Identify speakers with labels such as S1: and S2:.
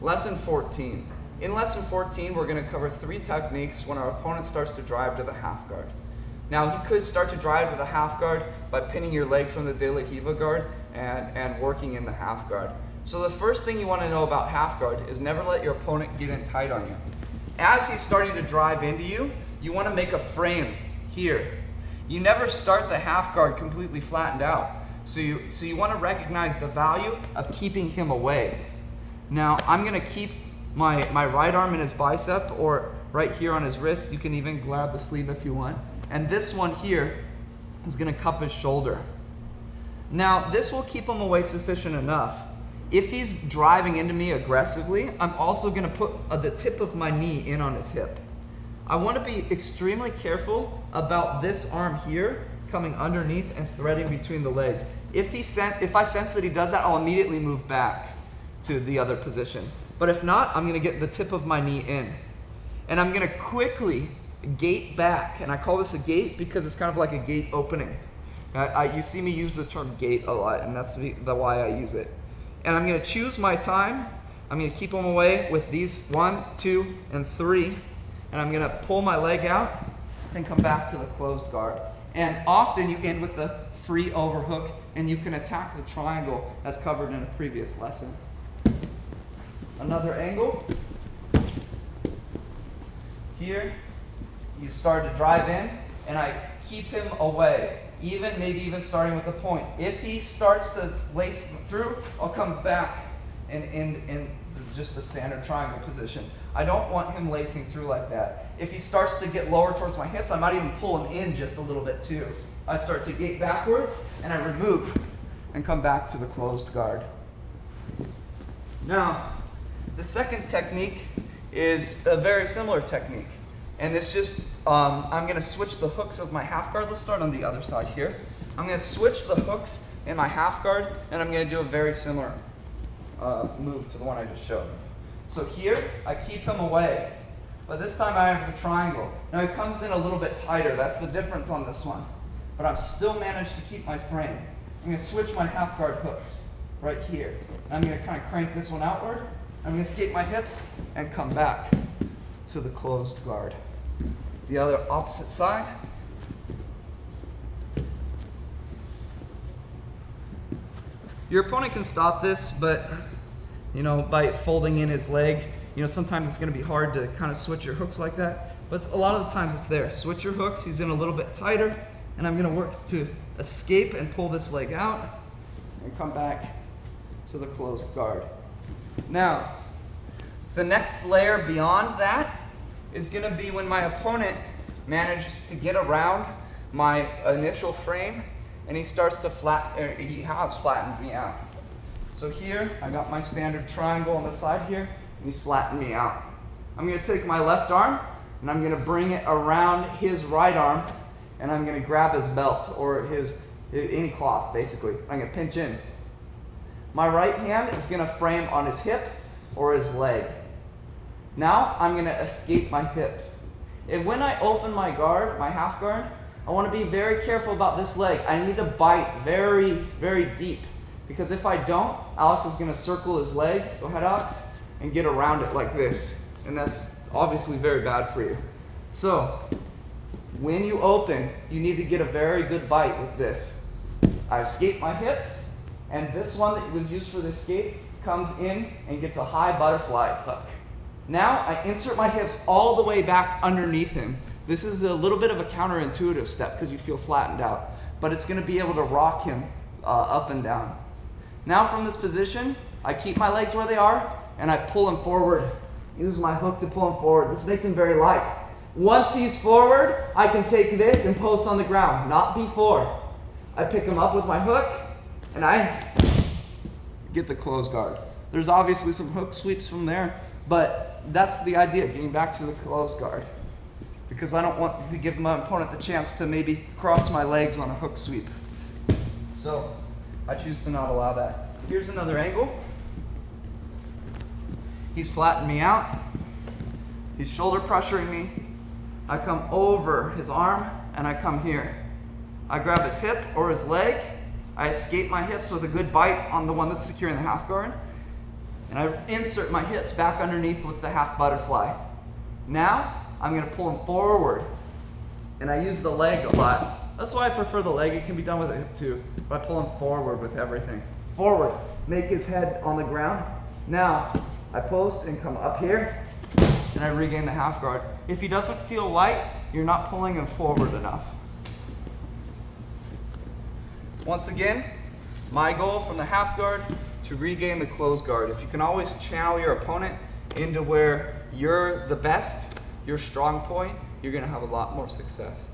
S1: Lesson 14. In lesson 14, we're going to cover 3 techniques when our opponent starts to drive to the half guard. Now, he could start to drive to the half guard by pinning your leg from the De La Riva guard and working in the half guard. So the first thing you want to know about half guard is never let your opponent get in tight on you. As he's starting to drive into you, you want to make a frame here. You never start the half guard completely flattened out. So you want to recognize the value of keeping him away. Now, I'm going to keep my right arm in his bicep or right here on his wrist. You can even grab the sleeve if you want. And this one here is going to cup his shoulder. Now, this will keep him away sufficient enough. If he's driving into me aggressively, I'm also going to put the tip of my knee in on his hip. I want to be extremely careful about this arm here coming underneath and threading between the legs. If I sense that he does that, I'll immediately move back to the other position. But if not, I'm going to get the tip of my knee in. And I'm going to quickly gate back. And I call this a gate because it's kind of like a gate opening. You see me use the term gate a lot, and that's why I use it. And I'm going to choose my time. I'm going to keep him away with these 1, 2, and 3. And I'm going to pull my leg out and come back to the closed guard. And often you end with the free overhook, and you can attack the triangle as covered in a previous lesson. Another angle. Here, you start to drive in, and I keep him away. Maybe even starting with a point. If he starts to lace through, I'll come back in just the standard triangle position. I don't want him lacing through like that. If he starts to get lower towards my hips, I might even pull him in just a little bit too. I start to gate backwards, and I remove and come back to the closed guard. Now, the second technique is a very similar technique. And it's just, I'm going to switch the hooks of my half guard. Let's start on the other side here. I'm going to switch the hooks in my half guard, and I'm going to do a very similar move to the one I just showed. So here, I keep him away. But this time I have the triangle. Now he comes in a little bit tighter. That's the difference on this one. But I've still managed to keep my frame. I'm going to switch my half guard hooks right here. I'm going to kind of crank this one outward. I'm going to escape my hips and come back to the closed guard. The other opposite side. Your opponent can stop this, but by folding in his leg, sometimes it's going to be hard to kind of switch your hooks like that. But a lot of the times it's there. Switch your hooks. He's in a little bit tighter, and I'm going to work to escape and pull this leg out and come back to the closed guard. Now, the next layer beyond that is going to be when my opponent manages to get around my initial frame and he starts to he has flattened me out. So here, I got my standard triangle on the side here, and he's flattened me out. I'm going to take my left arm, and I'm going to bring it around his right arm, and I'm going to grab his belt, or any cloth, basically. I'm going to pinch in. My right hand is going to frame on his hip or his leg. Now, I'm going to escape my hips. And when I open my guard, my half guard, I want to be very careful about this leg. I need to bite very, very deep. Because if I don't, Alex is going to circle his leg, go ahead Alex, and get around it like this. And that's obviously very bad for you. So, when you open, you need to get a very good bite with this. I escape my hips, and this one that was used for the escape comes in and gets a high butterfly hook. Now, I insert my hips all the way back underneath him. This is a little bit of a counterintuitive step because you feel flattened out, but it's going to be able to rock him up and down. Now from this position, I keep my legs where they are, and I pull him forward. Use my hook to pull him forward. This makes him very light. Once he's forward, I can take this and post on the ground, not before. I pick him up with my hook, and I get the closed guard. There's obviously some hook sweeps from there, but that's the idea, getting back to the closed guard. Because I don't want to give my opponent the chance to maybe cross my legs on a hook sweep. So, I choose to not allow that. Here's another angle. He's flattened me out. He's shoulder pressuring me. I come over his arm and I come here. I grab his hip or his leg. I escape my hips with a good bite on the one that's securing the half guard. And and I insert my hips back underneath with the half butterfly. Now, I'm gonna pull him forward, and I use the leg a lot. That's why I prefer the leg. It can be done with the hip too, but I pull him forward with everything. Forward, make his head on the ground. Now, I post and come up here, and I regain the half guard. If he doesn't feel light, you're not pulling him forward enough. Once again, my goal from the half guard to regain the closed guard. If you can always channel your opponent into where you're the best, your strong point, you're gonna have a lot more success.